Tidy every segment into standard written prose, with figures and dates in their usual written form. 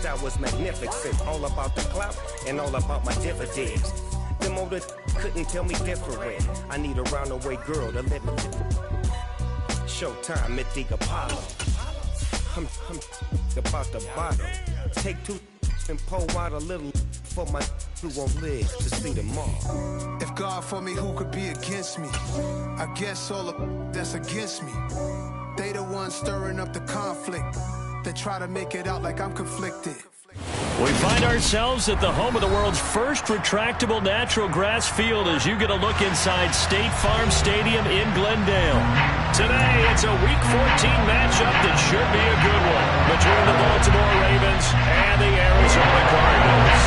lifestyle was magnificent. All about the clout and all about my dividends. Them older couldn't tell me different. I need a roundaway girl to let me. Showtime at the Apollo. I'm about the bottle. Take two and pour out a little for my who won't live to see them all. If God for me, who could be against me? I guess all of that's against me. They the ones stirring up the conflict. They try to make it out like I'm conflicted. We find ourselves at the home of the world's first retractable natural grass field as you get a look inside State Farm Stadium in Glendale. Today, it's a Week 14 matchup that should be a good one between the Baltimore Ravens and the Arizona Cardinals.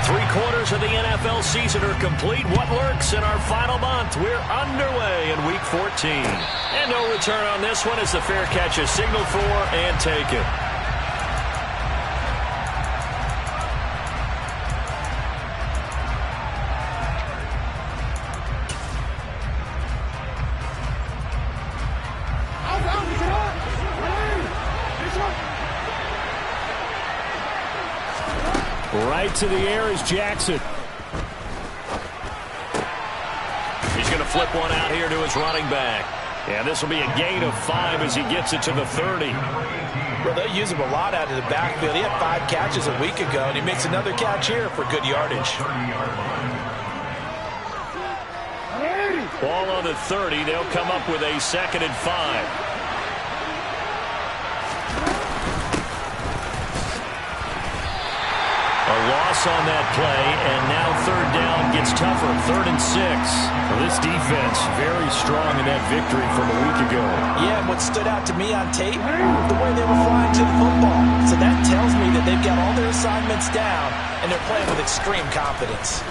Three-quarters of the NFL season are complete. What lurks in our final month? We're underway in Week 14. And no return on this one as the fair catch is signaled for and taken. Right to the air is Jackson. He's going to flip one out here to his running back. And this will be a gain of 5 as he gets it to the 30. Well, they use him a lot out of the backfield. He had 5 catches a week ago, and he makes another catch here for good yardage. Ball on the 30. They'll come up with a 2nd and 5. A loss on that play, and now 3rd down gets tougher. 3rd and 6. Well, this defense very strong in that victory from a week ago. Yeah, and what stood out to me on tape, the way they were flying to the football. So that tells me that they've got all their assignments down, and they're playing with extreme confidence.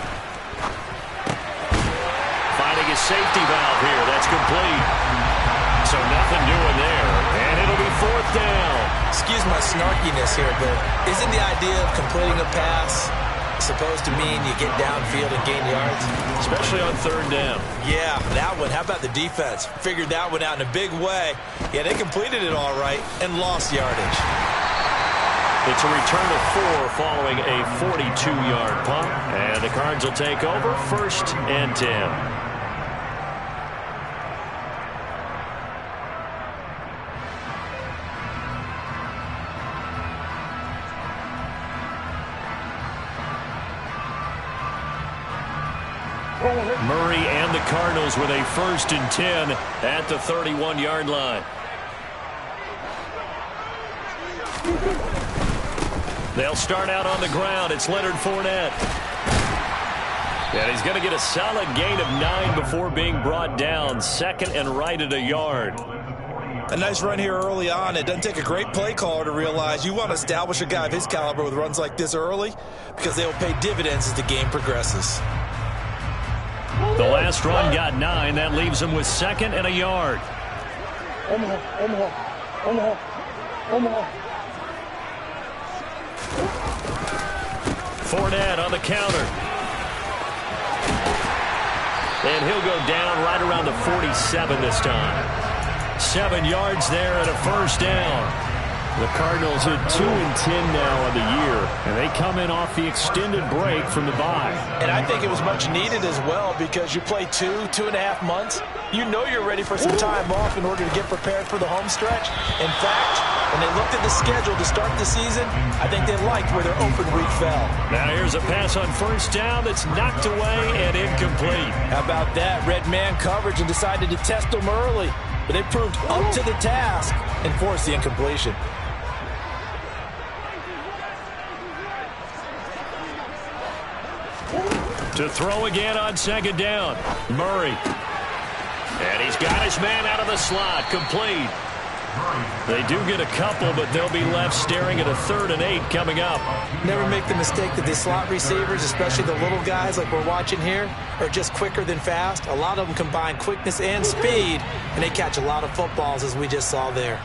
Finding a safety valve here. That's complete. So nothing doing there, and it'll be 4th down. Excuse my snarkiness here, but isn't the idea of completing a pass supposed to mean you get downfield and gain yards? Especially on 3rd down. Yeah, that one. How about the defense? Figured that one out in a big way. Yeah, they completed it all right and lost yardage. It's a return of 4 following a 42-yard punt, and the Cards will take over 1st and 10. Murray and the Cardinals with a 1st and 10 at the 31-yard line. They'll start out on the ground. It's Leonard Fournette. And he's going to get a solid gain of 9 before being brought down. 2nd and right at a yard. A nice run here early on. It doesn't take a great play caller to realize you want to establish a guy of his caliber with runs like this early because they will pay dividends as the game progresses. The last run got 9. That leaves him with 2nd and a yard. Fournette on the counter. And he'll go down right around the 47 this time. 7 yards there and a 1st down. The Cardinals at 2 and 10 now on the year, and they come in off the extended break from the bye. And I think it was much needed as well because you play 2.5 months. You know you're ready for some time off in order to get prepared for the home stretch. In fact, when they looked at the schedule to start the season, I think they liked where their open week fell. Now here's a pass on 1st down that's knocked away and incomplete. How about that? Red man coverage and decided to test them early. But they proved up to the task and forced the incompletion. To throw again on 2nd down. Murray. And he's got his man out of the slot. Complete. They do get a couple, but they'll be left staring at a 3rd and 8 coming up. Never make the mistake that the slot receivers, especially the little guys like we're watching here, are just quicker than fast. A lot of them combine quickness and speed, and they catch a lot of footballs, as we just saw there.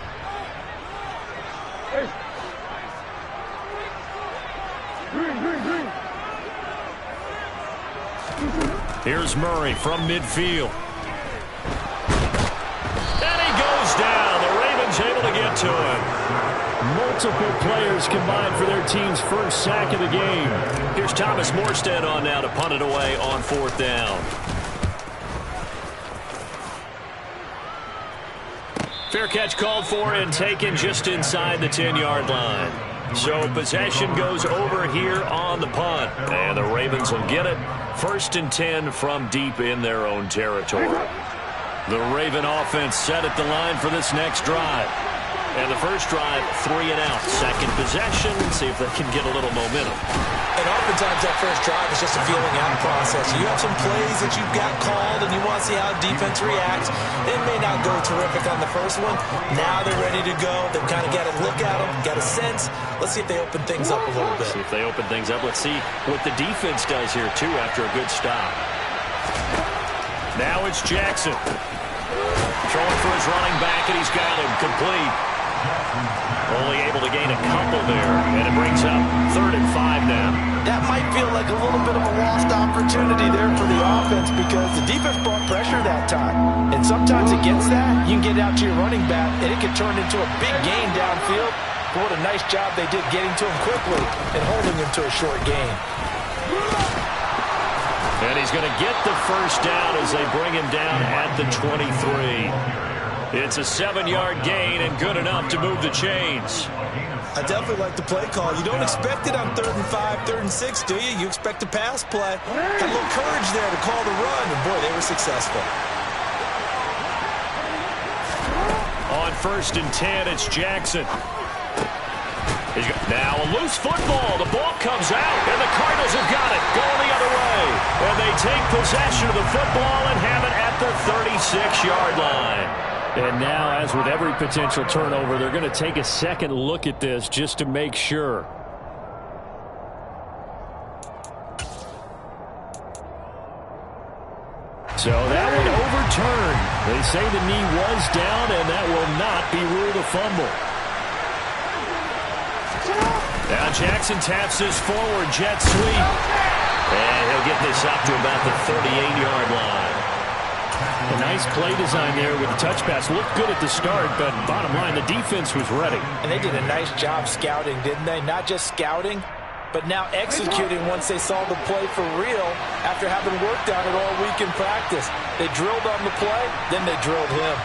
Here's Murray from midfield. down. The Ravens able to get to him. Multiple players combined for their team's first sack of the game. Here's Thomas Morstead on now to punt it away on 4th down. Fair catch called for and taken just inside the 10-yard line. So possession goes over here on the punt. And the Ravens will get it. 1st and 10 from deep in their own territory. The Raven offense set at the line for this next drive. And the first drive, 3 and out. Second possession, see if they can get a little momentum. And oftentimes that first drive is just a feeling out process. You have some plays that you've got called and you want to see how defense reacts. It may not go terrific on the first one. Now they're ready to go. They've kind of got a look at them, got a sense. Let's see if they open things up a little bit. See if they open things up. Let's see what the defense does here, too, after a good stop. Now it's Jackson. Throwing for his running back, and he's got him complete. Only able to gain a couple there, and it brings up 3rd and 5 now. That might feel like a little bit of a lost opportunity there for the offense because the defense brought pressure that time. And sometimes against that, you can get out to your running back, and it can turn into a big gain downfield. But what a nice job they did getting to him quickly and holding him to a short gain. And he's going to get the first down as they bring him down at the 23. It's a 7-yard gain and good enough to move the chains. I definitely like the play call. You don't expect it on 3rd and 5, 3rd and 6, do you? You expect a pass play. Had a little courage there to call the run, and boy, they were successful. On 1st and 10, it's Jackson. Now a loose football. The ball comes out, and the Cardinals have got it. Going the other way. And they take possession of the football and have it at the 36-yard line. And now, as with every potential turnover, they're going to take a second look at this just to make sure. So that one overturned. They say the knee was down, and that will not be ruled a fumble. Now Jackson taps this forward jet sweep. And he'll get this up to about the 38-yard line. A nice play design there with the touch pass. Looked good at the start, but bottom line, the defense was ready. And they did a nice job scouting, didn't they? Not just scouting, but now executing once they saw the play for real after having worked on it all week in practice. They drilled on the play, then they drilled him.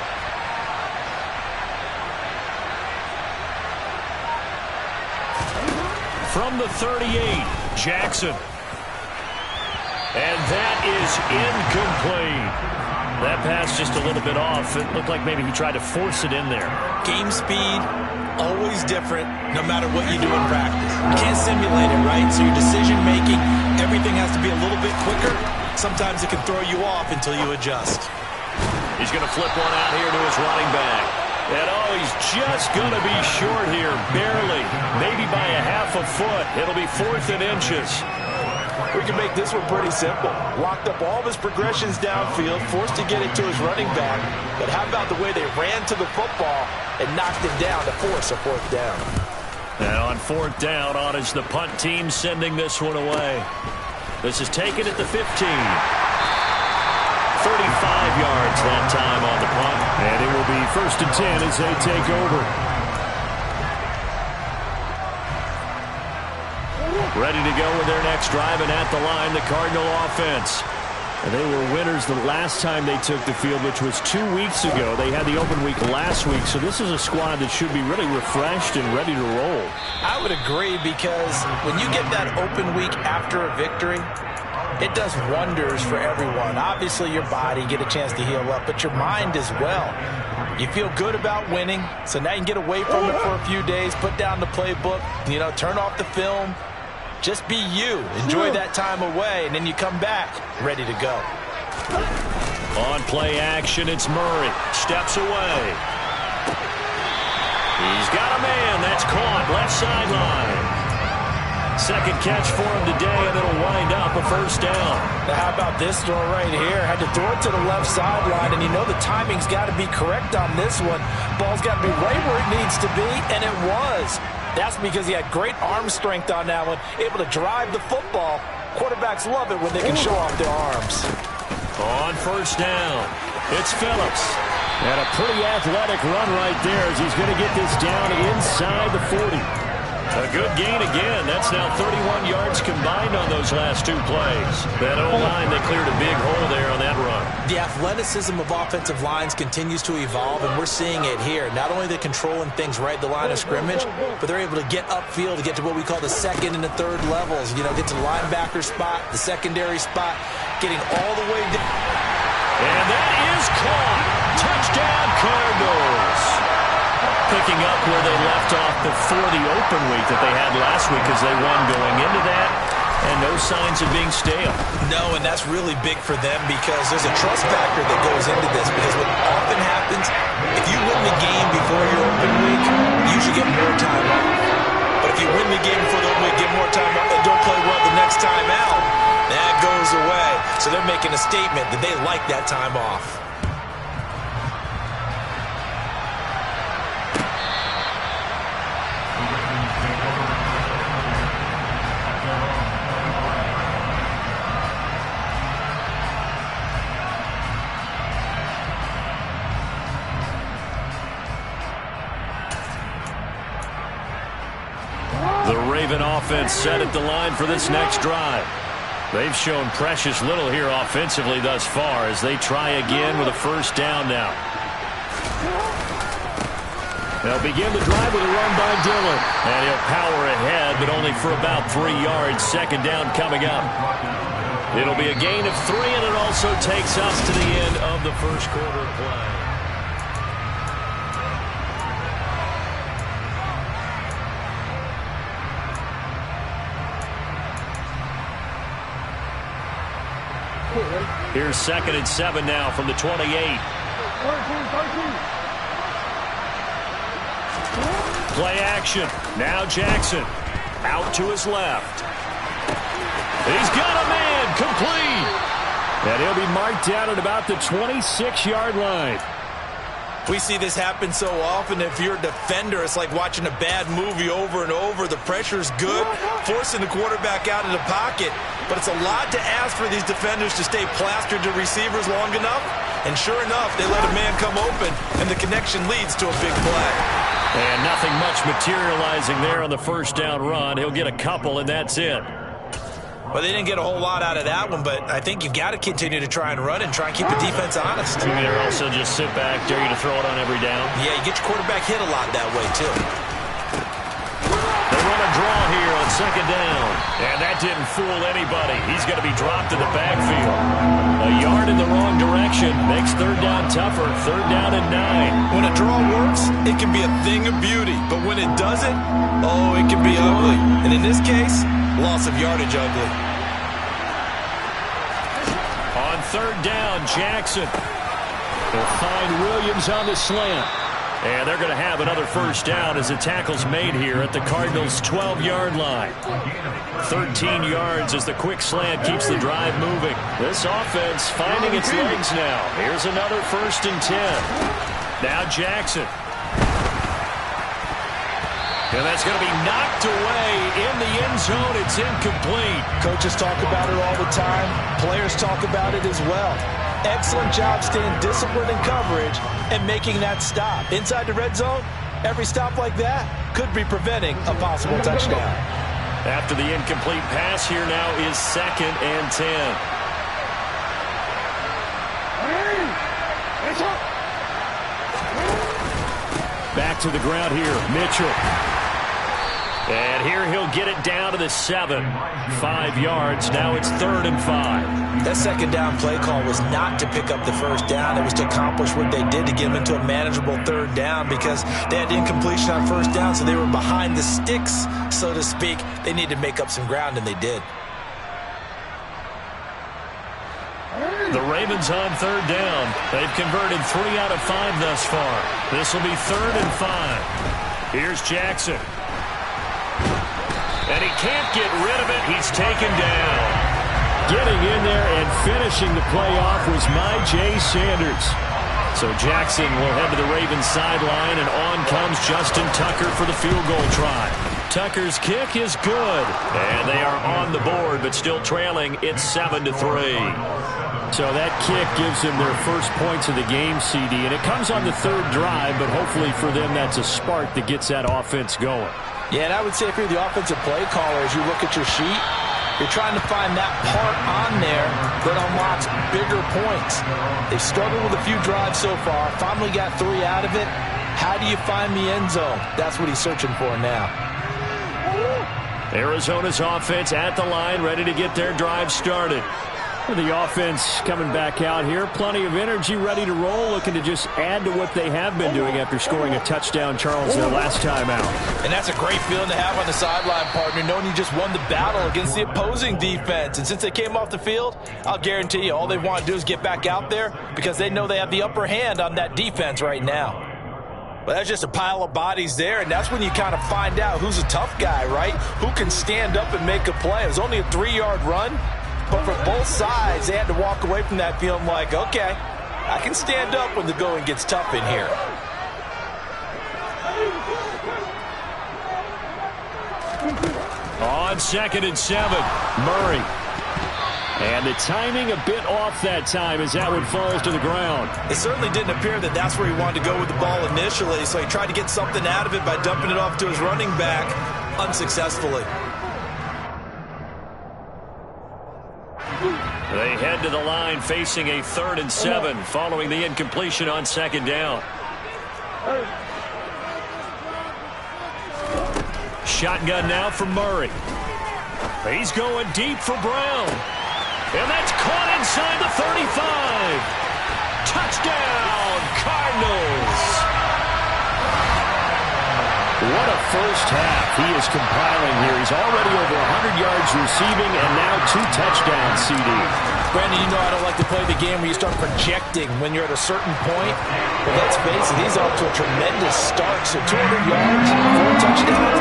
From the 38, Jackson. And that is incomplete. That pass just a little bit off. It looked like maybe he tried to force it in there. Game speed, always different, no matter what you do in practice. You can't simulate it, right? So your decision-making, everything has to be a little bit quicker. Sometimes it can throw you off until you adjust. He's going to flip one out here to his running back. And oh, he's just going to be short here, barely. Maybe by a half a foot. It'll be 4th and inches. We can make this one pretty simple. Locked up all of his progressions downfield, forced to get it to his running back. But how about the way they ran to the football and knocked him down to force a 4th down? And on 4th down, on is the punt team sending this one away. This is taken at the 15. 35 yards that time on the punt. And it will be 1st and 10 as they take over. Ready to go with their next drive, and at the line, the Cardinal offense. And they were winners the last time they took the field, which was 2 weeks ago. They had the open week last week, so this is a squad that should be really refreshed and ready to roll. I would agree, because when you get that open week after a victory, it does wonders for everyone. Obviously, your body, get a chance to heal up, but your mind as well. You feel good about winning, so now you can get away from it for a few days, put down the playbook, turn off the film. Just be you. Enjoy that time away, and then you come back ready to go. On play action, it's Murray. Steps away. He's got a man. That's caught. Left sideline. Second catch for him today, and it'll wind up a 1st down. Now, how about this throw right here? Had to throw it to the left sideline, and the timing's got to be correct on this one. Ball's got to be right where it needs to be, and it was. That's because he had great arm strength on that one, able to drive the football. Quarterbacks love it when they can show off their arms. On 1st down, it's Phillips. And a pretty athletic run right there as he's going to get this down inside the 40. A good gain again. That's now 31 yards combined on those last two plays. That O-line, they cleared a big hole there on that run. The athleticism of offensive lines continues to evolve, and we're seeing it here. Not only they're controlling things right at the line of scrimmage, but they're able to get upfield to get to what we call the second and the third levels. You know, get to the linebacker spot, the secondary spot, getting all the way down. And that is caught. Touchdown, Cardinals. Picking up where they left off before the open week that they had last week as they won going into that, and no signs of being stale. No, and that's really big for them because there's a trust factor that goes into this, because what often happens, if you win the game before your open week, you should get more time off. But if you win the game before the open week, get more time off, and don't play well the next time out, that goes away. So they're making a statement that they like that time off. The Raven offense set at the line for this next drive. They've shown precious little here offensively thus far as they try again with a first down now. They'll begin the drive with a run by Dillon. And he'll power ahead, but only for about 3 yards. Second down coming up. It'll be a gain of 3, and it also takes us to the end of the first quarter of play. Here's 2nd and 7 now from the 28. Play action. Now Jackson. Out to his left. He's got a man. Complete. And he'll be marked down at about the 26-yard line. We see this happen so often. If you're a defender, it's like watching a bad movie over and over. The pressure's good, forcing the quarterback out of the pocket. But it's a lot to ask for these defenders to stay plastered to receivers long enough. And sure enough, they let a man come open, and the connection leads to a big play. And nothing much materializing there on the first down run. He'll get a couple, and that's it. Well, they didn't get a whole lot out of that one, but I think you've got to continue to try and run and try and keep the defense honest. You mean they're also just sit back, dare you to throw it on every down? Yeah, you get your quarterback hit a lot that way, too. They run a draw here on second down. And that didn't fool anybody. He's going to be dropped in the backfield. A yard in the wrong direction makes third down tougher. Third down and 9. When a draw works, it can be a thing of beauty. But when it doesn't, oh, it can be ugly. And in this case, loss of yardage ugly. On third down, Jackson will find Williams on the slant. And they're going to have another first down as the tackle's made here at the Cardinals' 12-yard line. 13 yards as the quick slant keeps the drive moving. This offense finding its legs now. Here's another 1st and 10. Now Jackson. And that's going to be knocked away in the end zone. It's incomplete. Coaches talk about it all the time. Players talk about it as well. Excellent job staying disciplined in coverage and making that stop. Inside the red zone, every stop like that could be preventing a possible touchdown. After the incomplete pass, here now is 2nd and 10. Back to the ground here, Mitchell. And here he'll get it down to the 7. 5 yards. Now it's 3rd and 5. That second down play call was not to pick up the first down. It was to accomplish what they did to get them into a manageable third down because they had incompletion on first down, so they were behind the sticks, so to speak. They needed to make up some ground, and they did. The Ravens on third down. They've converted 3 out of 5 thus far. This will be 3rd and 5. Here's Jackson. And he can't get rid of it. He's taken down. Getting in there and finishing the play off was Myjai Sanders. So Jackson will head to the Ravens sideline, and on comes Justin Tucker for the field goal try. Tucker's kick is good, and they are on the board, but still trailing. It's 7-3. So that kick gives them their first points of the game, CD, and it comes on the third drive, but hopefully for them that's a spark that gets that offense going. Yeah, and I would say if you're the offensive play caller, as you look at your sheet, you're trying to find that part on there that unlocks bigger points. They've struggled with a few drives so far, finally got 3 out of it. How do you find the end zone? That's what he's searching for now. Arizona's offense at the line, ready to get their drive started. The offense coming back out here, plenty of energy, ready to roll, looking to just add to what they have been doing after scoring a touchdown, Charles, their last time out. And that's a great feeling to have on the sideline, partner, knowing you just won the battle against the opposing defense. And since they came off the field, I'll guarantee you all they want to do is get back out there because they know they have the upper hand on that defense right now. But that's just a pile of bodies there, and that's when you kind of find out who's a tough guy, right? Who can stand up and make a play. It was only a 3-yard run. But for both sides, they had to walk away from that feeling like, okay, I can stand up when the going gets tough in here. On 2nd and 7, Murray. And the timing a bit off that time as that one falls to the ground. It certainly didn't appear that that's where he wanted to go with the ball initially, so he tried to get something out of it by dumping it off to his running back unsuccessfully. They head to the line facing a 3rd and 7 following the incompletion on 2nd down. Shotgun now for Murray. He's going deep for Brown. And that's caught inside the 35. Touchdown, Cardinals. What a first half he is compiling here. He's already over 100 yards receiving and now 2 touchdowns, CD. Brandon, you know I don't like to play the game where you start projecting when you're at a certain point. But let's face it, he's off to a tremendous start. So 200 yards, 4 touchdowns.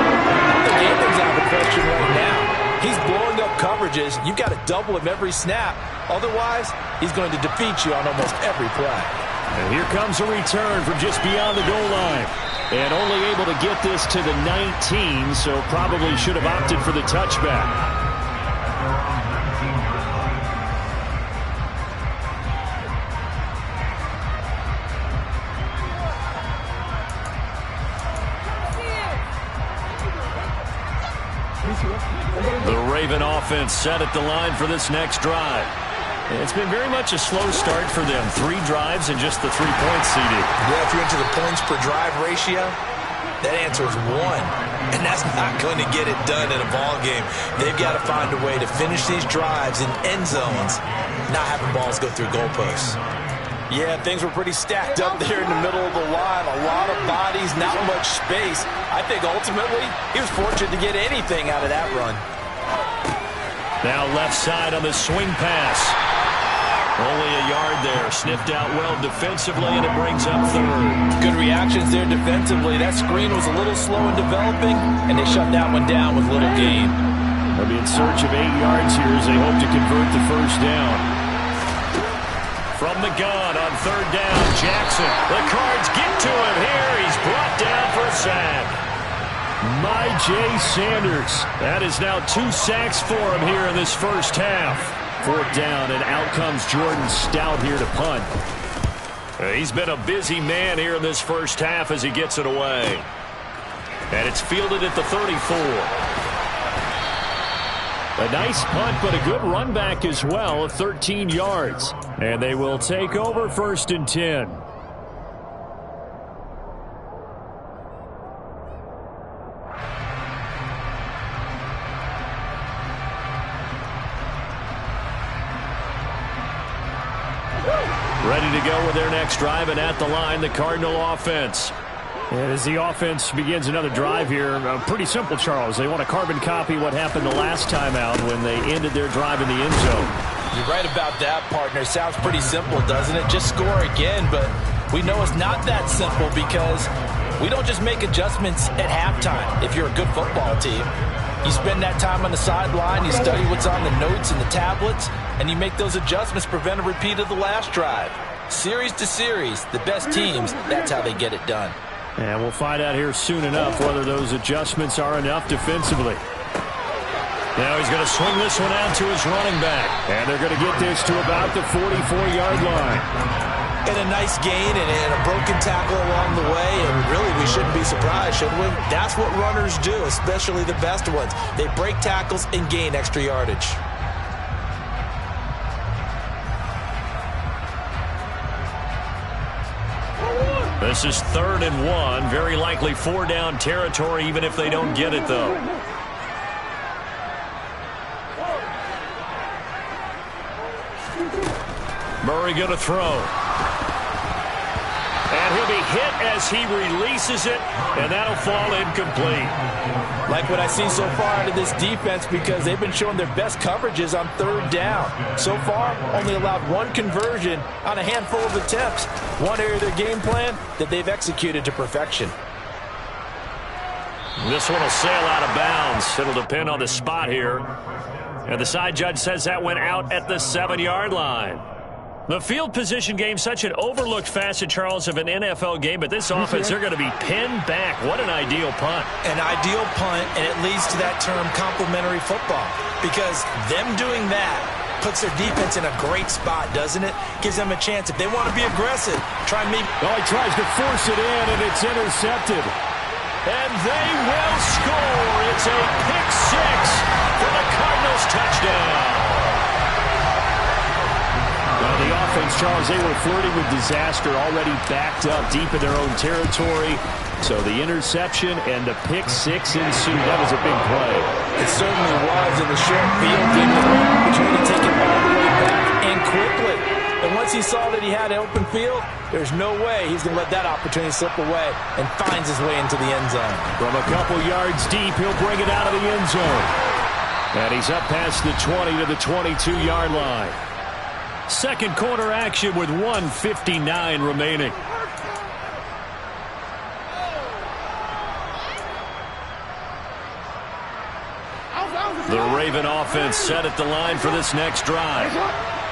The game is out of the question right now. He's blowing up coverages. You've got to double him every snap. Otherwise, he's going to defeat you on almost every play. And here comes a return from just beyond the goal line. And only able to get this to the 19, so probably should have opted for the touchback. The Raven offense set at the line for this next drive. It's been very much a slow start for them. 3 drives and just the 3 points, CD. Yeah, if you're into the points per drive ratio, that answer is 1. And that's not going to get it done in a ball game. They've got to find a way to finish these drives in end zones, not having balls go through goalposts. Yeah, things were pretty stacked up there in the middle of the line. A lot of bodies, not much space. I think ultimately he was fortunate to get anything out of that run. Now left side on the swing pass. Only a yard there. Sniffed out well defensively, and it brings up 3rd. Good reactions there defensively. That screen was a little slow in developing, and they shut that one down with little gain. They'll be in search of 8 yards here as they hope to convert the first down. From the gun on 3rd down, Jackson. The Cards get to him here. He's brought down for a sack. My Jay Sanders. That is now 2 sacks for him here in this first half. 4th down, and out comes Jordan Stout here to punt. He's been a busy man here in this first half as he gets it away. And it's fielded at the 34. A nice punt, but a good run back as well of 13 yards. And they will take over 1st and 10. Ready to go with their next drive, and at the line, the Cardinal offense. And as the offense begins another drive here, pretty simple, Charles. They want to carbon copy what happened the last time out when they ended their drive in the end zone. You're right about that, partner. Sounds pretty simple, doesn't it? Just score again, but we know it's not that simple because we don't just make adjustments at halftime if you're a good football team. You spend that time on the sideline, you study what's on the notes and the tablets, and you make those adjustments, prevent a repeat of the last drive. Series to series, the best teams, that's how they get it done. And we'll find out here soon enough whether those adjustments are enough defensively. Now he's going to swing this one out to his running back. And they're going to get this to about the 44-yard line. And a nice gain and a broken tackle along the way. And really, we shouldn't be surprised, should we? That's what runners do, especially the best ones. They break tackles and gain extra yardage. This is 3rd and 1. Very likely 4-down territory, even if they don't get it, though. Murray going to throw. And he'll be hit as he releases it, and that'll fall incomplete. Like what I see so far out of this defense, because they've been showing their best coverages on 3rd down. So far, only allowed 1 conversion on a handful of attempts. One area of their game plan that they've executed to perfection. This one will sail out of bounds. It'll depend on the spot here. And the side judge says that went out at the 7-yard line. The field position game, such an overlooked facet, Charles, of an NFL game, but this offense, they're going to be pinned back. What an ideal punt. An ideal punt, and it leads to that term complementary football, because them doing that puts their defense in a great spot, doesn't it? Gives them a chance. If they want to be aggressive, try maybe. Oh, he tries to force it in, and it's intercepted. And they will score. It's a pick 6 for the Cardinals touchdown. Well, the offense, Charles, they were flirting with disaster, already backed up deep in their own territory. So the interception and the pick 6 ensued. That was a big play. It certainly was, in the short field, gave him an opportunity to take it all the way back and quickly. And once he saw that he had an open field, there's no way he's going to let that opportunity slip away, and finds his way into the end zone. From a couple yards deep, he'll bring it out of the end zone. And he's up past the 20 to the 22-yard line. Second quarter action with 1:59 remaining. The Raven offense set at the line for this next drive.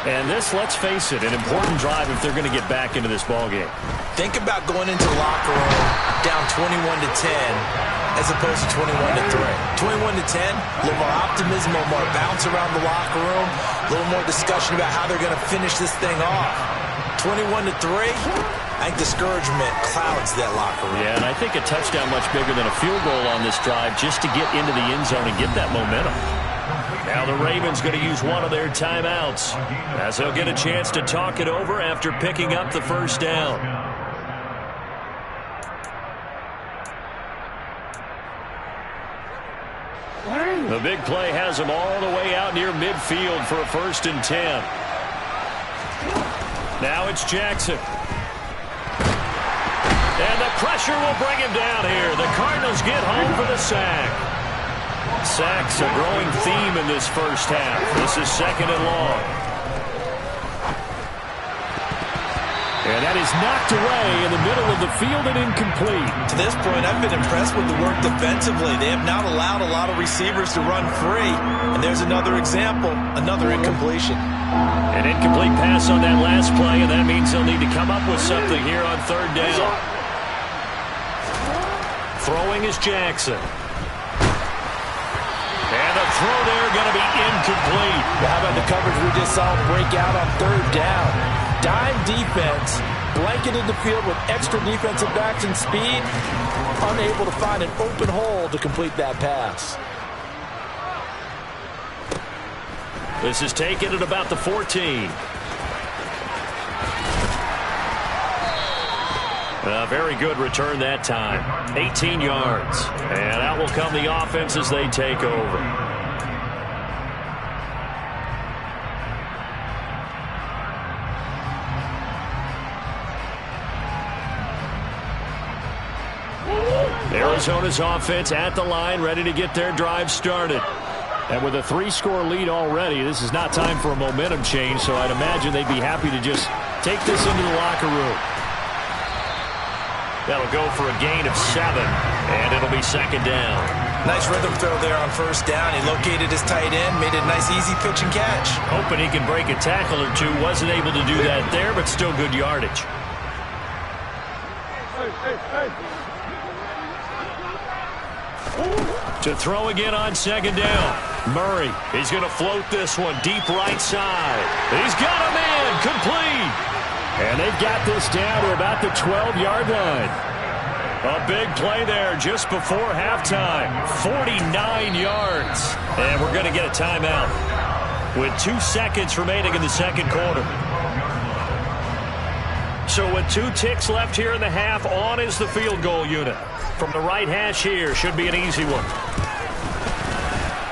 And this, let's face it, an important drive if they're going to get back into this ballgame. Think about going into the locker room down 21-10 as opposed to 21-3. 21-10, a little more optimism, a little more bounce around the locker room, a little more discussion about how they're going to finish this thing off. 21-3, I think discouragement clouds that locker room. Yeah, and I think a touchdown much bigger than a field goal on this drive just to get into the end zone and get that momentum. Now the Ravens going to use one of their timeouts as they'll get a chance to talk it over after picking up the first down. The big play has them all the way out near midfield for a 1st and 10. Now it's Jackson. And the pressure will bring him down here. The Cardinals get home for the sack. Sacks a growing theme in this first half. This is 2nd and long. And that is knocked away in the middle of the field and incomplete. To this point, I've been impressed with the work defensively. They have not allowed a lot of receivers to run free. And there's another example, another incompletion. An incomplete pass on that last play, and that means they'll need to come up with something here on 3rd down. Throwing is Jackson. And the throw there going to be incomplete. How about the coverage we just saw break out on 3rd down? Dime defense, blanketed the field with extra defensive backs and speed, unable to find an open hole to complete that pass. This is taken at about the 14. A very good return that time. 18 yards. And out will come the offense as they take over. Arizona's offense at the line, ready to get their drive started. And with a 3-score lead already, this is not time for a momentum change, so I'd imagine they'd be happy to just take this into the locker room. That'll go for a gain of 7, and it'll be 2nd down. Nice rhythm throw there on 1st down. He located his tight end, made a nice easy pitch and catch. Hoping he can break a tackle or two. Wasn't able to do that there, but still good yardage. To throw again on 2nd down. Murray, he's going to float this one deep right side. He's got a man, complete. And they've got this down to about the 12-yard line. A big play there just before halftime. 49 yards. And we're going to get a timeout with 2 seconds remaining in the second quarter. So with 2 ticks left here in the half, on is the field goal unit. From the right hash here, should be an easy one.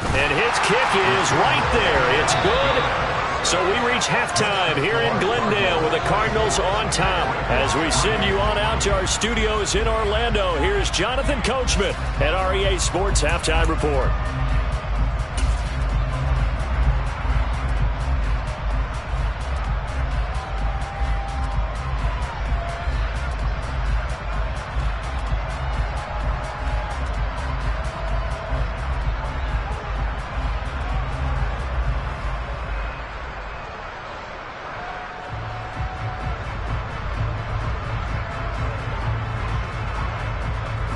And his kick is right there. It's good. So we reach halftime here in Glendale with the Cardinals on top. As we send you on out to our studios in Orlando, here's Jonathan Coachman at REA Sports Halftime Report.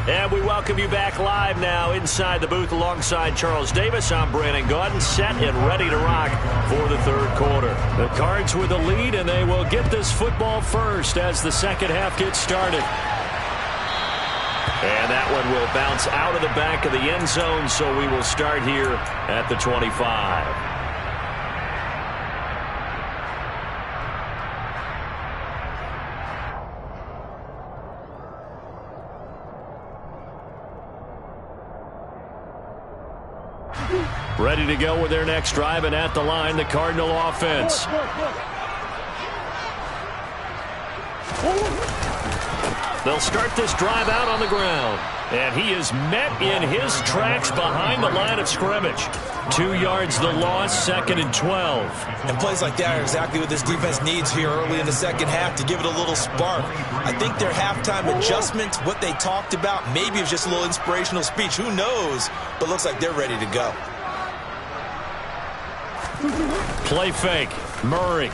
And we welcome you back live now inside the booth alongside Charles Davis. I'm Brandon Gaudin, set and ready to rock for the third quarter. The Cards with the lead, and they will get this football first as the second half gets started. And that one will bounce out of the back of the end zone, so we will start here at the 25. Ready to go with their next drive, and at the line, the Cardinal offense. They'll start this drive out on the ground. And he is met in his tracks behind the line of scrimmage. 2 yards the loss, 2nd and 12. And plays like that are exactly what this defense needs here early in the second half to give it a little spark. I think their halftime adjustments, what they talked about, maybe it's just a little inspirational speech. Who knows? But looks like they're ready to go. Play fake. Murray.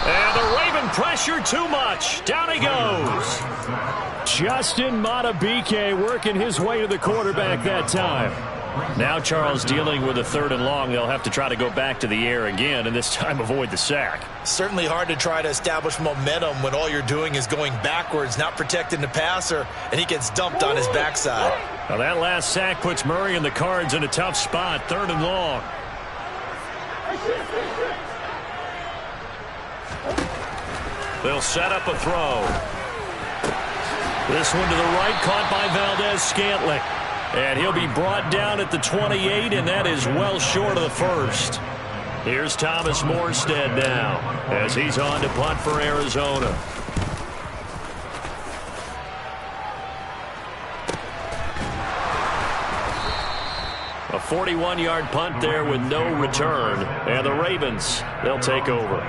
And the Raven pressure too much. Down he goes. Justin Matabike working his way to the quarterback that time. Now Charles dealing with a 3rd and long. They'll have to try to go back to the air again, and this time avoid the sack. Certainly hard to try to establish momentum when all you're doing is going backwards, not protecting the passer, and he gets dumped on his backside. Now that last sack puts Murray and the Cards in a tough spot, 3rd and long. They'll set up a throw. This one to the right, caught by Valdez-Scantling. And he'll be brought down at the 28, and that is well short of the first. Here's Thomas Morstead now as he's on to punt for Arizona. A 41-yard punt there with no return. And the Ravens, they'll take over.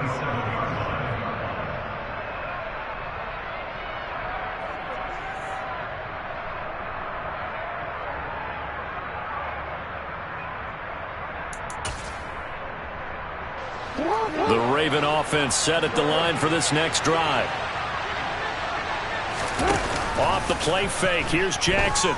The Raven offense set at the line for this next drive. Off the play fake. Here's Jackson.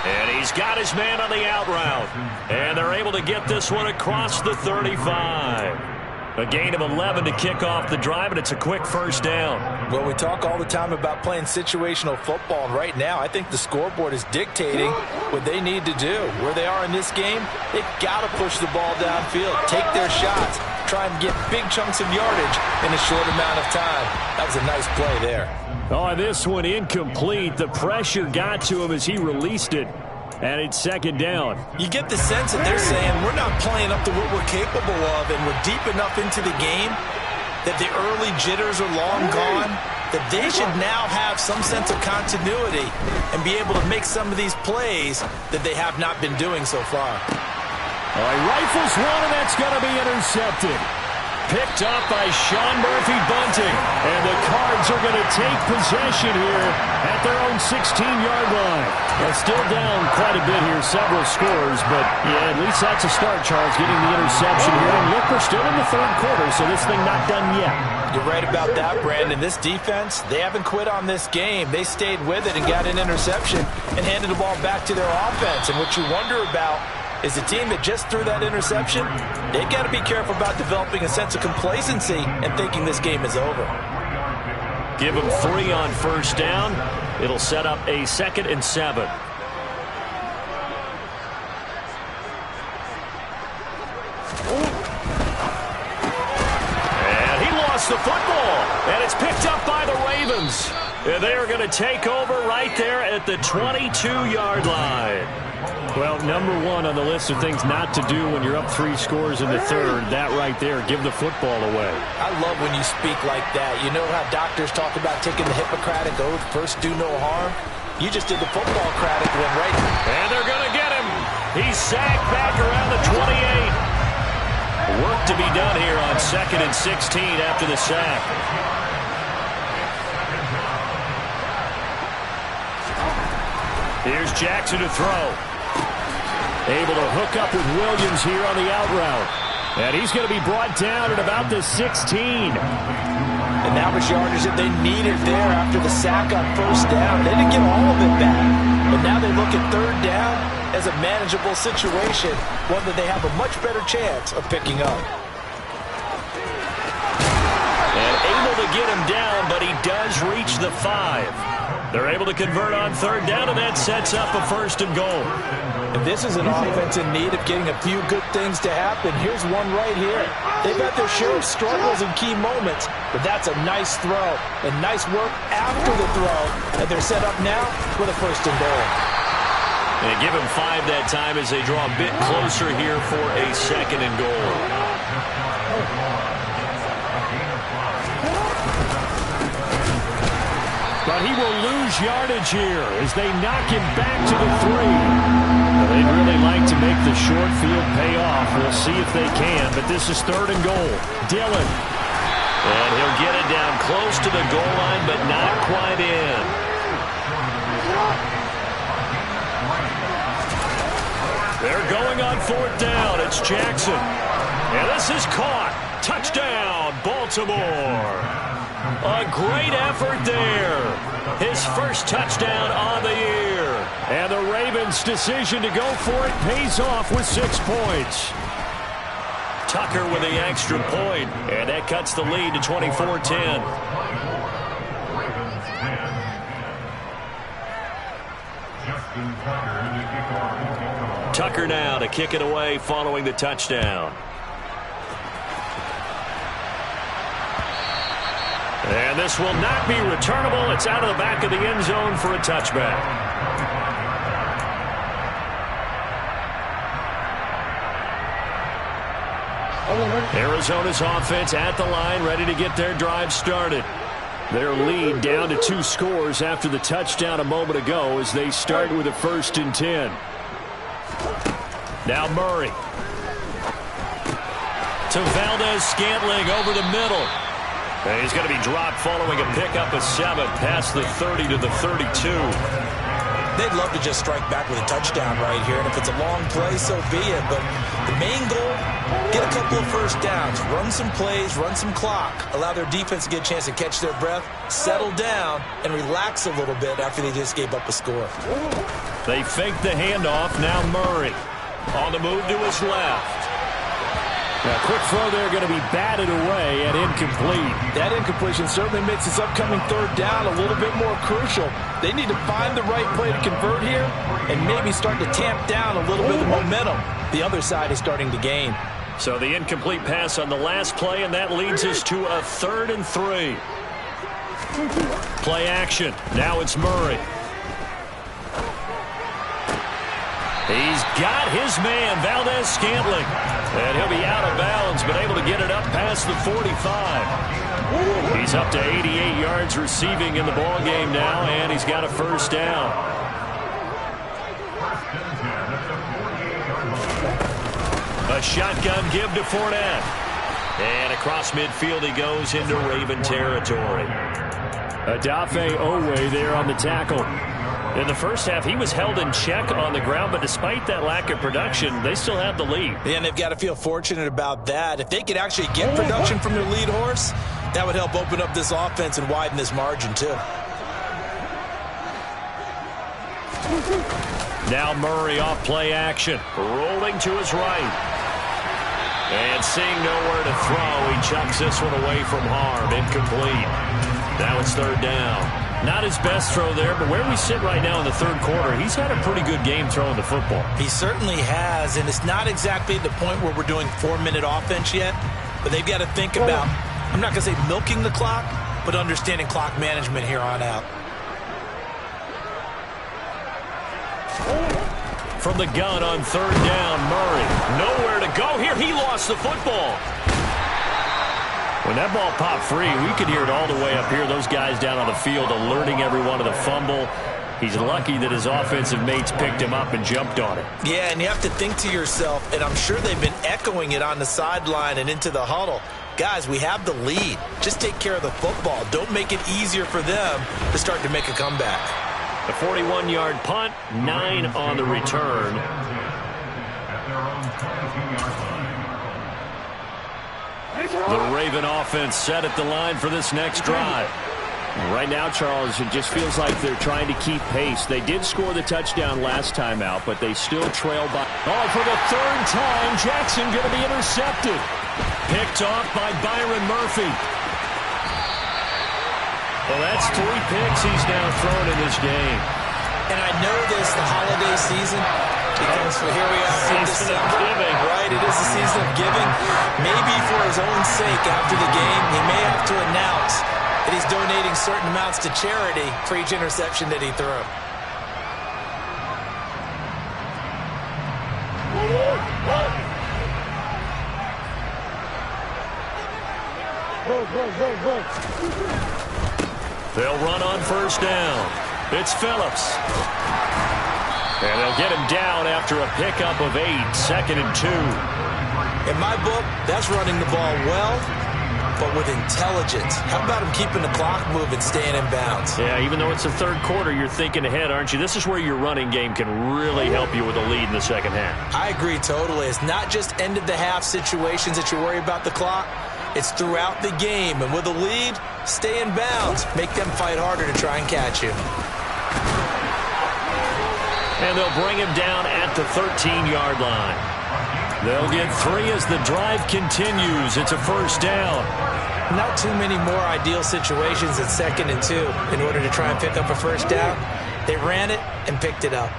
And he's got his man on the out route. And they're able to get this one across the 35. A gain of 11 to kick off the drive, and it's a quick first down. Well, we talk all the time about playing situational football, and right now I think the scoreboard is dictating what they need to do. Where they are in this game, they've got to push the ball downfield, take their shots, try and get big chunks of yardage in a short amount of time. That was a nice play there. Oh, this one incomplete. The pressure got to him as he released it. And it's 2nd down. You get the sense that they're saying we're not playing up to what we're capable of, and we're deep enough into the game that the early jitters are long gone, that they should now have some sense of continuity and be able to make some of these plays that they have not been doing so far. All right, rifles one, and that's going to be intercepted. picked up by Sean Murphy-Bunting. And the Cards are going to take possession here at their own 16-yard line. They're still down quite a bit here, several scores, but yeah, at least that's a start, Charles, getting the interception here. And look, we're still in the third quarter, so this thing not done yet. You're right about that, Brandon. This defense, they haven't quit on this game. They stayed with it and got an interception and handed the ball back to their offense. And what you wonder about is the team that just threw that interception, they've got to be careful about developing a sense of complacency and thinking this game is over. Give them 3 on first down. It'll set up a 2nd and 7. And he lost the football. And it's picked up by the Ravens. And they are going to take over right there at the 22-yard line. Well, number 1 on the list of things not to do when you're up 3 scores in the third, that right there, give the football away. I love when you speak like that. You know how doctors talk about taking the Hippocratic oath, first do no harm? You just did the football-cratic one, right? And they're going to get him. He's sacked back around the 28. Work to be done here on 2nd and 16 after the sack. Here's Jackson to throw. Able to hook up with Williams here on the out route. And he's going to be brought down at about the 16. And that was yardage that they needed there after the sack on first down. They didn't get all of it back. But now they look at third down as a manageable situation, one that they have a much better chance of picking up. And able to get him down, but he does reach the 5. They're able to convert on third down, and that sets up a 1st and goal. And this is an offense in need of getting a few good things to happen. Here's one right here. They've had their share of struggles in key moments, but that's a nice throw and nice work after the throw. And they're set up now with a 1st and goal. And give him 5 that time as they draw a bit closer here for a 2nd and goal. But he will lose yardage here as they knock him back to the 3. They'd really like to make the short field pay off. We'll see if they can, but this is 3rd and goal. Dillon. And he'll get it down close to the goal line, but not quite in. They're going on 4th down. It's Jackson. And this is caught. Touchdown, Baltimore. A great effort there. His first touchdown on the year. And the Ravens' decision to go for it pays off with 6 points. Tucker with the extra point, and that cuts the lead to 24-10. Tucker now to kick it away following the touchdown. And this will not be returnable. It's out of the back of the end zone for a touchback. Arizona's offense at the line, ready to get their drive started. Their lead down to 2 scores after the touchdown a moment ago as they start with a 1st and 10. Now Murray. To Valdez-Scantling over the middle. And he's going to be dropped following a pickup of 7 past the 30 to the 32. They'd love to just strike back with a touchdown right here, and if it's a long play, so be it. But the main goal, get a couple of first downs, run some plays, run some clock, allow their defense to get a chance to catch their breath, settle down, and relax a little bit after they just gave up a score. They fake the handoff. Now Murray on the move to his left. Now, quick throw there going to be batted away and incomplete. That incompletion certainly makes this upcoming third down a little bit more crucial. They need to find the right play to convert here and maybe start to tamp down a little bit of momentum. The other side is starting to gain. So the incomplete pass on the last play, and that leads us to a 3rd and 3. Play action. Now it's Murray. He's got his man, Valdez-Scantling. And he'll be out of bounds, but able to get it up past the 45. He's up to 88 yards receiving in the ballgame now, and he's got a 1st down. A shotgun give to Fournette. And across midfield he goes into Raven territory. Odafe Owe there on the tackle. In the first half, he was held in check on the ground, but despite that lack of production, they still have the lead. Yeah, and they've got to feel fortunate about that. If they could actually get production from their lead horse, that would help open up this offense and widen this margin too. Now Murray off play action, rolling to his right. And seeing nowhere to throw, he chucks this one away from harm, incomplete. Now it's third down. Not his best throw there, but where we sit right now in the third quarter, he's had a pretty good game throwing the football. He certainly has, and it's not exactly the point where we're doing 4-minute offense yet, but they've got to think about, I'm not going to say milking the clock, but understanding clock management here on out. From the gun on third down, Murray. Nowhere to go here. He lost the football. When that ball popped free, we could hear it all the way up here. Those guys down on the field alerting everyone of the fumble. He's lucky that his offensive mates picked him up and jumped on it. Yeah, and you have to think to yourself, and I'm sure they've been echoing it on the sideline and into the huddle. Guys, we have the lead. Just take care of the football. Don't make it easier for them to start to make a comeback. A 41-yard punt, 9 on the return. The Raven offense set at the line for this next drive. Right now, Charles, it just feels like they're trying to keep pace. They did score the touchdown last time out, but they still trail by. Oh, for the third time, Jackson going to be intercepted. Picked off by Byron Murphy. Well, that's 3 picks he's now thrown in this game. And I know this, the holiday season, because here we are in December, right? It is the season of giving. Maybe for his own sake after the game, he may have to announce that he's donating certain amounts to charity for each interception that he threw. They'll run on first down. It's Phillips. And they'll get him down after a pickup of 8, 2nd and 2. In my book, that's running the ball well, but with intelligence. How about him keeping the clock moving, staying in bounds? Yeah, even though it's the third quarter, you're thinking ahead, aren't you? This is where your running game can really help you with a lead in the second half. I agree totally. It's not just end-of-the-half situations that you worry about the clock. It's throughout the game. And with a lead, stay in bounds. Make them fight harder to try and catch you. And they'll bring him down at the 13-yard line. They'll get 3 as the drive continues. It's a first down. Not too many more ideal situations at 2nd and 2 in order to try and pick up a first down. They ran it and picked it up.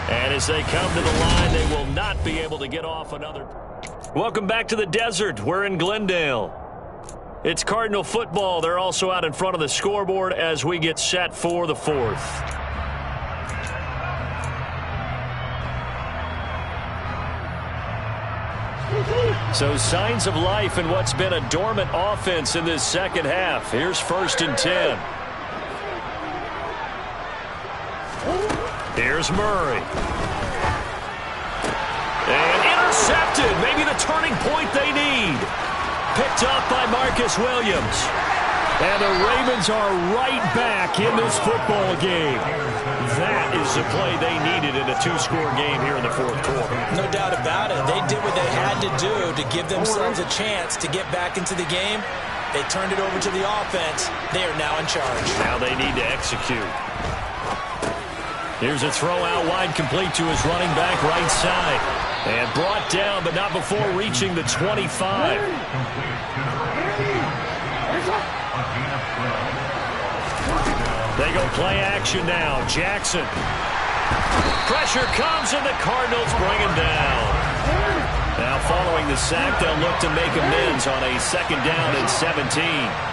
And as they come to the line, they will not be able to get off another. Welcome back to the desert. We're in Glendale. It's Cardinal football. They're also out in front of the scoreboard as we get set for the 4th. So signs of life in what's been a dormant offense in this second half. Here's 1st and 10. Here's Murray. And intercepted. Maybe the turning point they need. Picked up by Marcus Williams. And the Ravens are right back in this football game. That is the play they needed in a 2-score game here in the 4th quarter. No doubt about it. They did what they had to do to give themselves a chance to get back into the game. They turned it over to the offense. They are now in charge. Now they need to execute. Here's a throw out wide, complete to his running back right side. And brought down, but not before reaching the 25. They go play action now. Jackson. Pressure comes, and the Cardinals bring him down. Now following the sack, they'll look to make amends on a 2nd down and 17.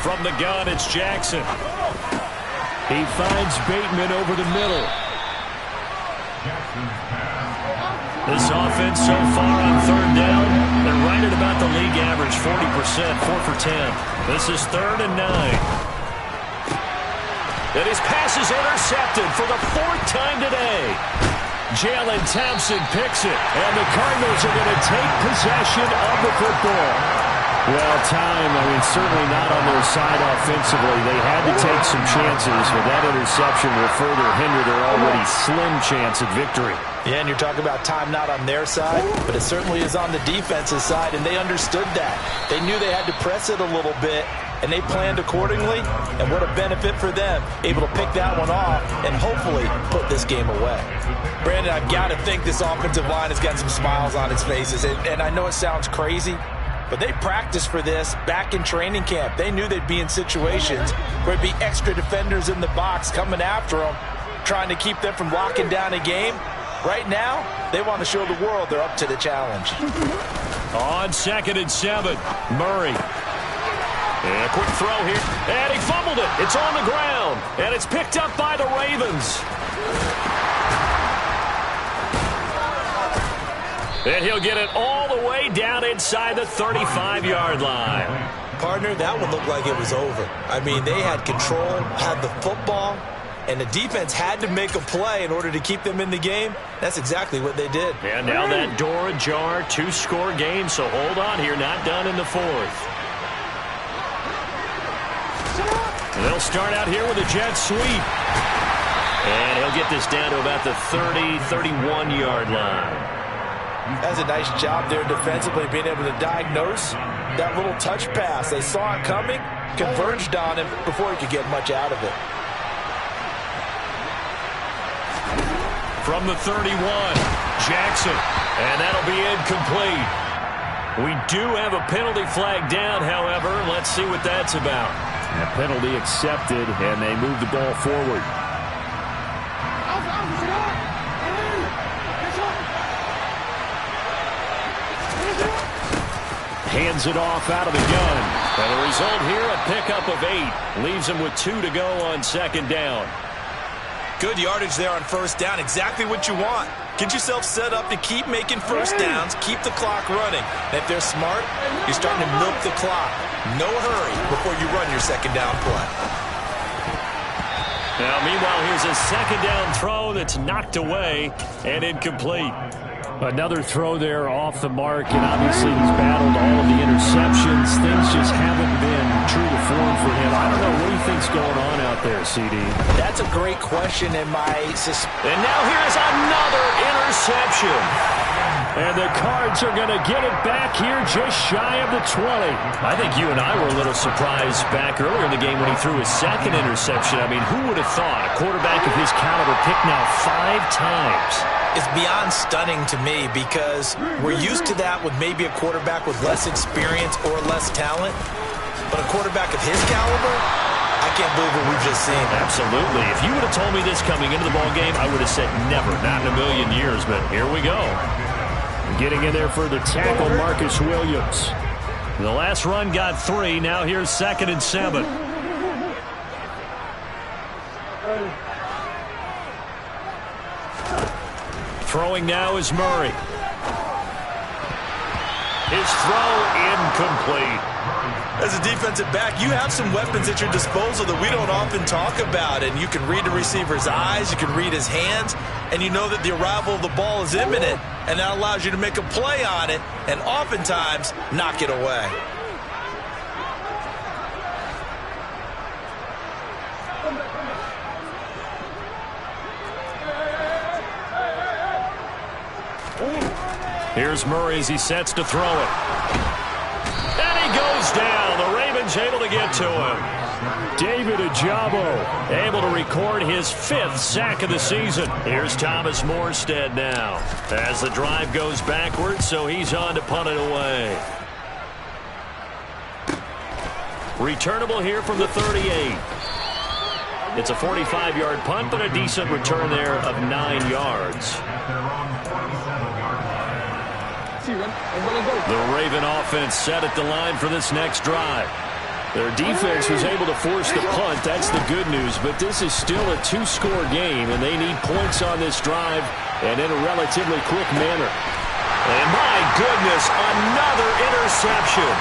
From the gun, it's Jackson. He finds Bateman over the middle. This offense so far on third down, they're right at about the league average, 40%, 4 for 10. This is 3rd and 9. And his pass is intercepted for the 4th time today. Jalen Thompson picks it, and the Cardinals are going to take possession of the football. Well, time, certainly not on their side offensively. They had to take some chances, but that interception will further hinder their already slim chance at victory. Yeah, and you're talking about time not on their side, but it certainly is on the defense's side, and they understood that. They knew they had to press it a little bit, and they planned accordingly, and what a benefit for them, able to pick that one off and hopefully put this game away. Brandon, I've got to think this offensive line has got some smiles on its faces, and I know it sounds crazy, but they practiced for this back in training camp. They knew they'd be in situations where there'd be extra defenders in the box coming after them, trying to keep them from locking down a game. Right now, they want to show the world they're up to the challenge. On 2nd and 7, Murray. And a quick throw here. And he fumbled it. It's on the ground. And it's picked up by the Ravens. And he'll get it all the way down inside the 35-yard line. Partner, that one looked like it was over. They had control, had the football, and the defense had to make a play in order to keep them in the game. That's exactly what they did. And now that door ajar, 2-score game, so hold on here, not done in the 4th. They'll start out here with a jet sweep. And he'll get this down to about the 30, 31-yard line. That's a nice job there defensively, being able to diagnose that little touch pass. They saw it coming, converged on him before he could get much out of it. From the 31, Jackson, and that'll be incomplete. We do have a penalty flag down, however. Let's see what that's about. A penalty accepted, and they move the ball forward. Hands it off out of the gun. And the result here, a pickup of 8. Leaves him with 2 to go on 2nd down. Good yardage there on 1st down. Exactly what you want. Get yourself set up to keep making 1st downs, keep the clock running. And if they're smart, you're starting to milk the clock. No hurry before you run your 2nd down play. Now, meanwhile, here's a 2nd down throw that's knocked away and incomplete. Another throw there off the mark, and obviously he's battled all of the interceptions. Things just haven't been true to form for him. I don't know what he thinks going on out there, CD. That's a great question, and and now here's another interception. And the Cards are going to get it back here just shy of the 20. I think you and I were a little surprised back earlier in the game when he threw his 2nd interception. Who would have thought a quarterback of his caliber picked now 5 times? It's beyond stunning to me because we're used to that with maybe a quarterback with less experience or less talent. But a quarterback of his caliber, I can't believe what we've just seen. Absolutely. If you would have told me this coming into the ballgame, I would have said never, not in a million years. But here we go. Getting in there for the tackle, Marcus Williams. The last run got 3. Now here's 2nd and 7. Throwing now is Murray. His throw incomplete. As a defensive back, you have some weapons at your disposal that we don't often talk about. And you can read the receiver's eyes, you can read his hands, and you know that the arrival of the ball is imminent. And that allows you to make a play on it and oftentimes knock it away. Here's Murray as he sets to throw it. And he goes down. The Ravens able to get to him. David Ojabo able to record his 5th sack of the season. Here's Thomas Morstead now as the drive goes backwards, so he's on to punt it away. Returnable here from the 38. It's a 45-yard punt, but a decent return there of 9 yards. The Raven offense set at the line for this next drive. Their defense was able to force the punt. That's the good news. But this is still a two-score game, and they need points on this drive and in a relatively quick manner. And my goodness, another interception.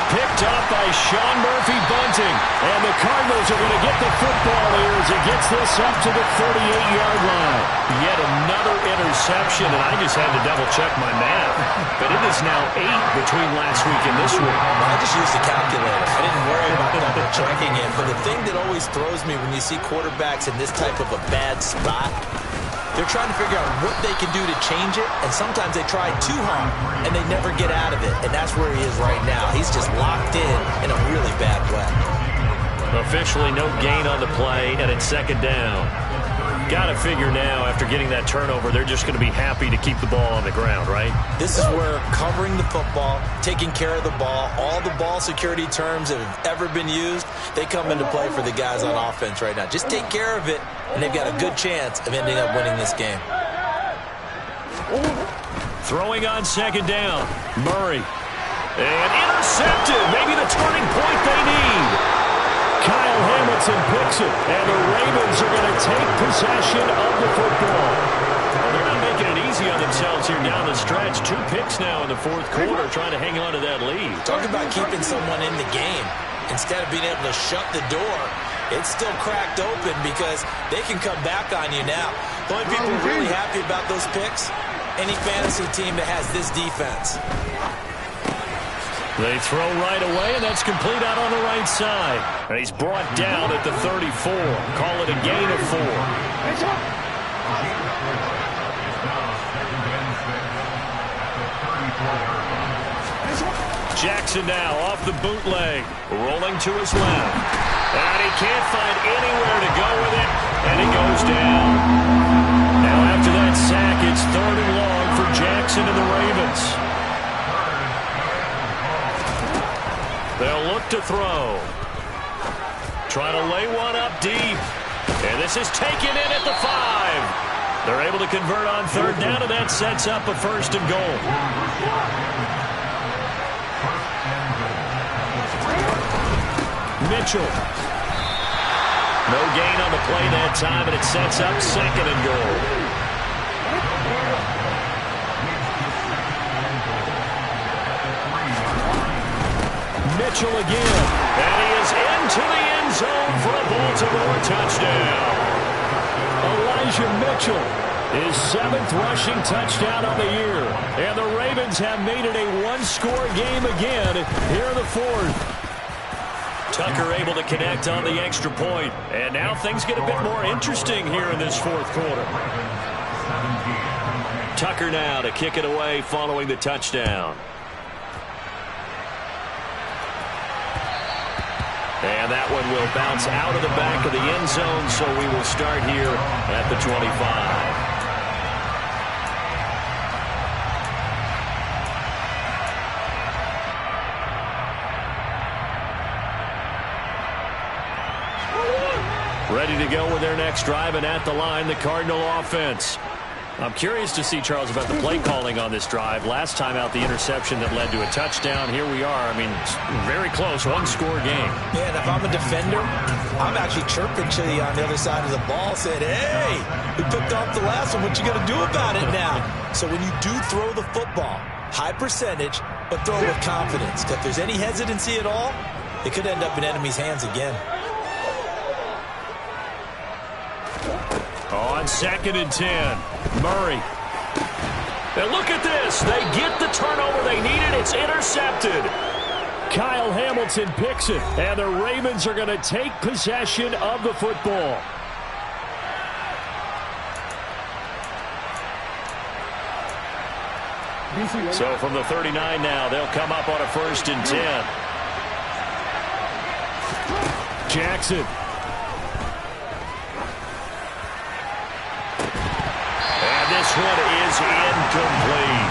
Picked up by Sean Murphy-Bunting. And the Cardinals are going to get the football here as it gets this up to the 38-yard line. Yet another interception, and I just had to double-check my math. But it is now 8 between last week and this week. I just used the calculator. I didn't worry about double-checking it. But the thing that always throws me when you see quarterbacks in this type of a bad spot, they're trying to figure out what they can do to change it, and sometimes they try too hard, and they never get out of it, and that's where he is right now. He's just locked in a really bad way. Officially no gain on the play, and it's second down. Got to figure now, after getting that turnover, they're just going to be happy to keep the ball on the ground, right? This is where covering the football, taking care of the ball, all the ball security terms that have ever been used, they come into play for the guys on offense right now. Just take care of it, and they've got a good chance of ending up winning this game. Throwing on second down, Murray. And intercepted, maybe the turning point they need. Kyle Hamilton picks it, and the Ravens are going to take possession of the football. Well, they're not making it easy on themselves here down the stretch. 2 picks now in the fourth quarter, trying to hang on to that lead. Talk about keeping someone in the game. Instead of being able to shut the door, it's still cracked open because they can come back on you now. The only people who are really happy about those picks, any fantasy team that has this defense. They throw right away, and that's complete out on the right side. And he's brought down at the 34. Call it a gain of 4. Jackson now off the bootleg, rolling to his left. And he can't find anywhere to go with it, and he goes down. Now after that sack, it's 3rd and long for Jackson and the Ravens. They'll look to throw. Trying to lay one up deep. And this is taken in at the 5. They're able to convert on 3rd down, and that sets up a 1st and goal. Mitchell. No gain on the play that time, and it sets up 2nd and goal. Mitchell again, and he is into the end zone for a Baltimore touchdown. Elijah Mitchell, his 7th rushing touchdown on the year, and the Ravens have made it a 1-score game again here in the 4th. Tucker able to connect on the extra point, and now things get a bit more interesting here in this 4th quarter. Tucker now to kick it away following the touchdown. And that one will bounce out of the back of the end zone, so we will start here at the 25. Ready to go with their next drive, and at the line, the Cardinal offense. I'm curious to see, Charles, about the play calling on this drive. Last time out, the interception that led to a touchdown. Here we are. I mean, very close, 1-score game. Yeah, and if I'm a defender, I'm actually chirping to you on the other side of the ball, saying, hey, we picked off the last one. What you going to do about it now? So when you do throw the football, high percentage, but throw with confidence. Because if there's any hesitancy at all, it could end up in enemy's hands again. On 2nd and 10, Murray. And look at this. They get the turnover they needed. It's intercepted. Kyle Hamilton picks it, and the Ravens are going to take possession of the football. So from the 39 now, they'll come up on a 1st and 10. Jackson. This one is incomplete.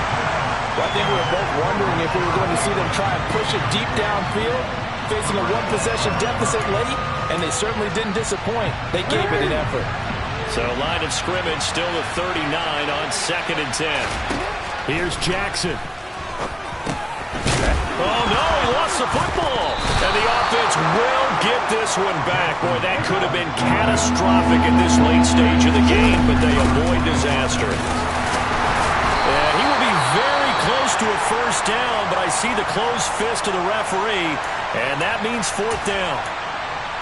Well, I think we were both wondering if we were going to see them try and push it deep downfield, facing a 1-possession deficit late, and they certainly didn't disappoint. They gave it an effort. So line of scrimmage still at 39 on 2nd and 10. Here's Jackson. Oh, no, he lost the football. And the offense offense will get this one back. Boy, that could have been catastrophic at this late stage of the game, but they avoid disaster. And he will be very close to a first down, but I see the closed fist of the referee, and that means fourth down.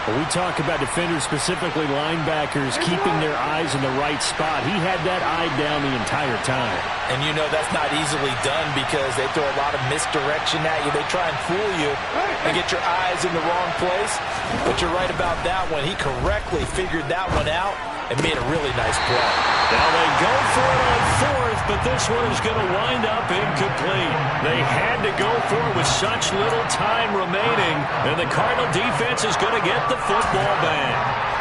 When we talk about defenders, specifically linebackers, keeping their eyes in the right spot, he had that eye down the entire time. And you know that's not easily done because they throw a lot of misdirection at you. They try and fool you and get your eyes in the wrong place. But you're right about that one. He correctly figured that one out and made a really nice play. Now they go for it on fourth, but this one is going to wind up incomplete. They had to go for it with such little time remaining, and the Cardinal defense is going to get the football back.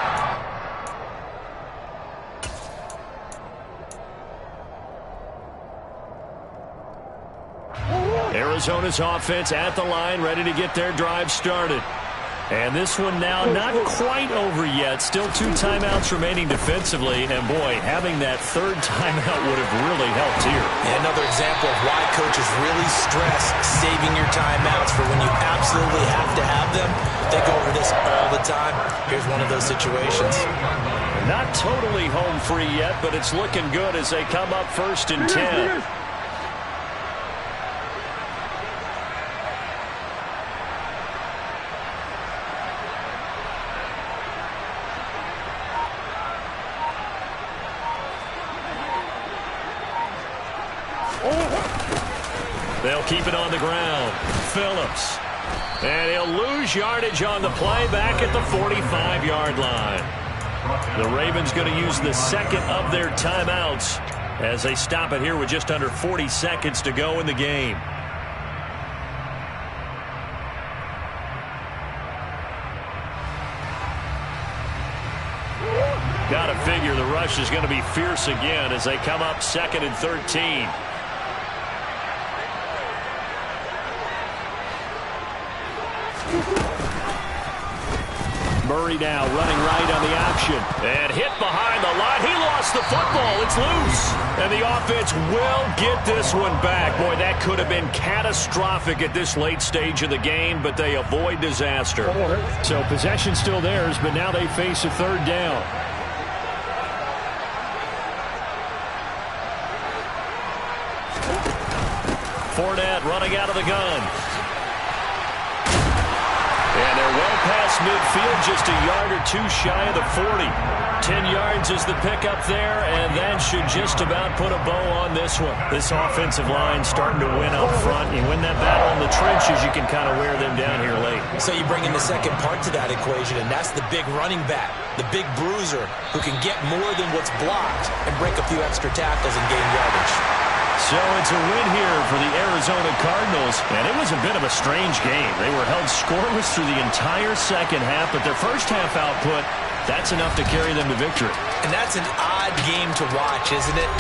Arizona's offense at the line, ready to get their drive started. And this one now not quite over yet. Still 2 timeouts remaining defensively. And, boy, having that third timeout would have really helped here. And another example of why coaches really stress saving your timeouts for when you absolutely have to have them. They go over this all the time. Here's one of those situations. Not totally home free yet, but it's looking good as they come up 1st and 10. They'll keep it on the ground. Phillips. And he'll lose yardage on the play back at the 45-yard line. The Ravens going to use the second of their timeouts as they stop it here with just under 40 seconds to go in the game. Got to figure the rush is going to be fierce again as they come up 2nd and 13. Murray now running right on the option. And hit behind the line. He lost the football. It's loose. And the offense will get this one back. Boy, that could have been catastrophic at this late stage of the game, but they avoid disaster. So possession still theirs, but now they face a third down. Fournette running out of the gun. And they're well past midfield, just a yard or 2 shy of the 40. 10 yards is the pickup there, and that should just about put a bow on this one. This offensive line starting to win up front. You win that battle in the trenches, you can kind of wear them down here late. So you bring in the second part to that equation, and that's the big running back, the big bruiser, who can get more than what's blocked and break a few extra tackles and gain yardage. So it's a win here for the Arizona Cardinals, and it was a bit of a strange game. They were held scoreless through the entire second half, but their first half output, that's enough to carry them to victory. And that's an odd game to watch, isn't it?